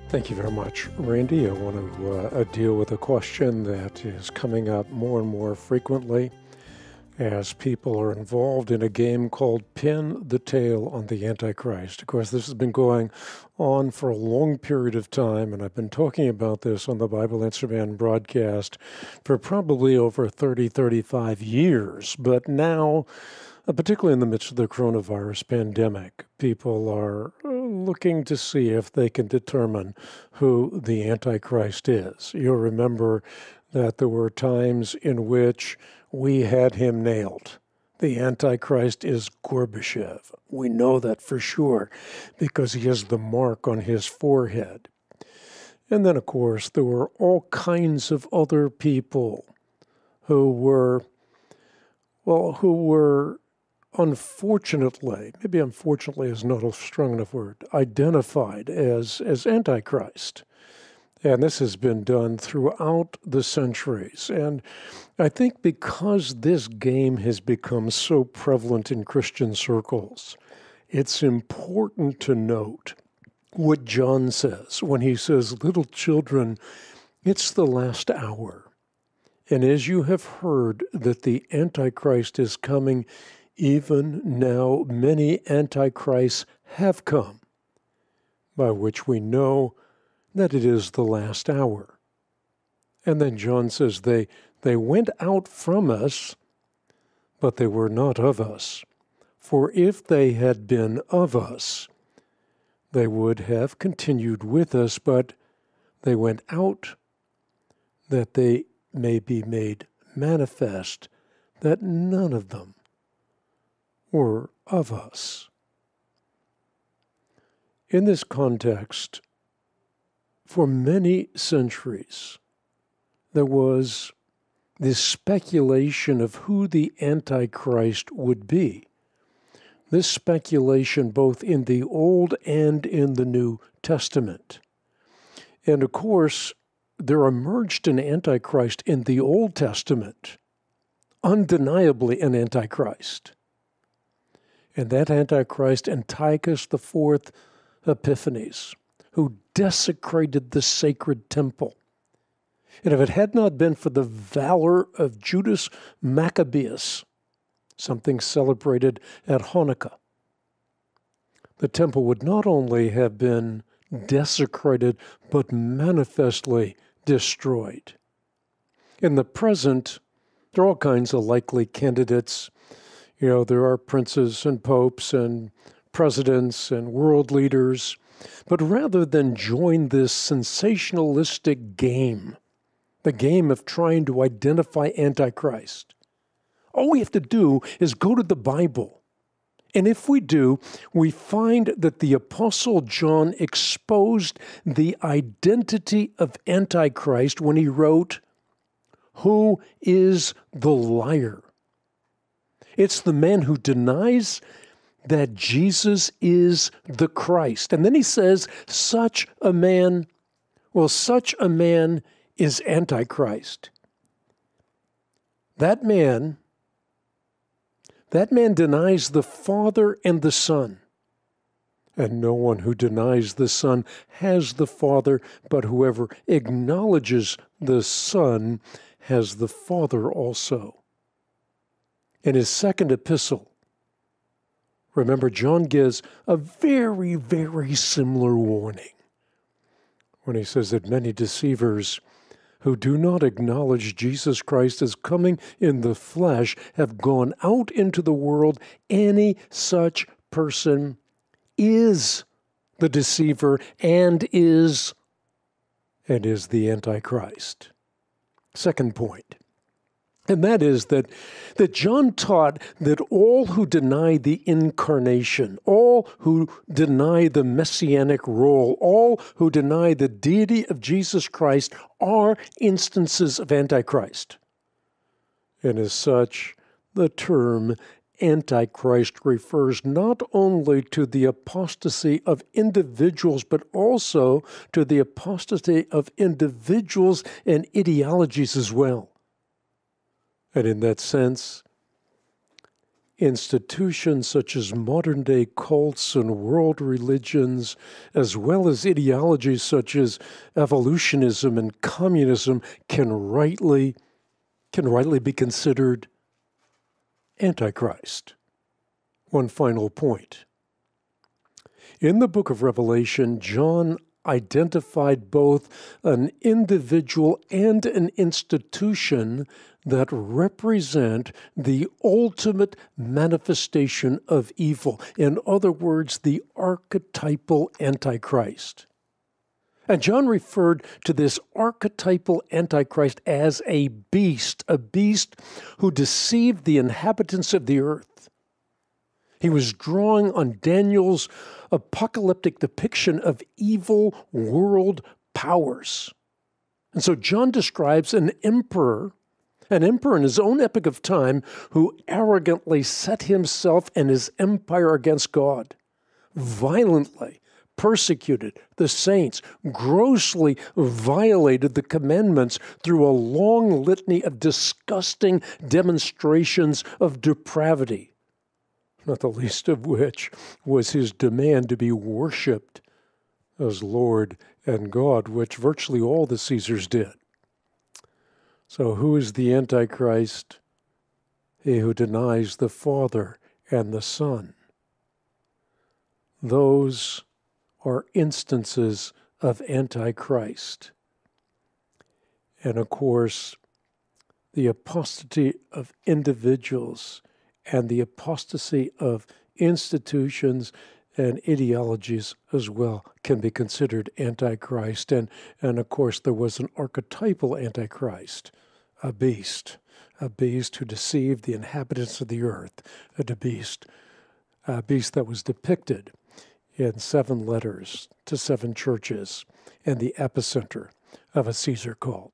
Thank you very much, Randy. I want to deal with a question that is coming up more and more frequently as people are involved in a game called Pin the Tail on the Antichrist. Of course, this has been going on for a long period of time, and I've been talking about this on the Bible Answer Man broadcast for probably over 30, 35 years. But now, particularly in the midst of the coronavirus pandemic, people are looking to see if they can determine who the Antichrist is. You'll remember that there were times in which we had him nailed. The Antichrist is Gorbachev. We know that for sure because he has the mark on his forehead. And then, of course, there were all kinds of other people who were unfortunately, maybe unfortunately is not a strong enough word, identified as Antichrist. And this has been done throughout the centuries. And I think because this game has become so prevalent in Christian circles, it's important to note what John says when he says, "Little children, it's the last hour. And as you have heard that the Antichrist is coming, even now many antichrists have come, by which we know that it is the last hour." And then John says, they went out from us, but they were not of us. For if they had been of us, they would have continued with us, but they went out that they may be made manifest that none of them were of us. In this context, for many centuries, there was this speculation of who the Antichrist would be. This speculation both in the Old and in the New Testament. And of course, there emerged an Antichrist in the Old Testament, undeniably an Antichrist. And that Antichrist, Antiochus IV Epiphanes, who desecrated the sacred temple. And if it had not been for the valor of Judas Maccabeus, something celebrated at Hanukkah, the temple would not only have been desecrated, but manifestly destroyed. In the present, there are all kinds of likely candidates. You know, there are princes and popes and presidents and world leaders. But rather than join this sensationalistic game, the game of trying to identify Antichrist, all we have to do is go to the Bible. And if we do, we find that the Apostle John exposed the identity of Antichrist when he wrote, "Who is the liar?" It's the man who denies that Jesus is the Christ. And then he says, such a man is Antichrist. That man denies the Father and the Son. And no one who denies the Son has the Father, but whoever acknowledges the Son has the Father also. In his second epistle, remember, John gives a very, very similar warning when he says that many deceivers who do not acknowledge Jesus Christ as coming in the flesh have gone out into the world. Any such person is the deceiver and is the Antichrist. Second point. And that is that John taught that all who deny the incarnation, all who deny the messianic role, all who deny the deity of Jesus Christ are instances of Antichrist. And as such, the term Antichrist refers not only to the apostasy of individuals, but also to the apostasy of individuals and ideologies as well. And in that sense, institutions such as modern-day cults and world religions, as well as ideologies such as evolutionism and communism, can rightly be considered Antichrist. One final point. In the book of Revelation, John identified both an individual and an institution that represent the ultimate manifestation of evil. In other words, the archetypal Antichrist. And John referred to this archetypal Antichrist as a beast who deceived the inhabitants of the earth. He was drawing on Daniel's apocalyptic depiction of evil world powers. And so John describes an emperor in his own epoch of time who arrogantly set himself and his empire against God, violently persecuted the saints, grossly violated the commandments through a long litany of disgusting demonstrations of depravity, not the least of which was his demand to be worshipped as Lord and God, which virtually all the Caesars did. So who is the Antichrist? He who denies the Father and the Son. Those are instances of Antichrist. And of course, the apostasy of individuals and the apostasy of institutions and ideologies as well can be considered Antichrist. And of course, there was an archetypal Antichrist, a beast who deceived the inhabitants of the earth, a beast that was depicted in 7 letters to 7 churches and the epicenter of a Caesar cult.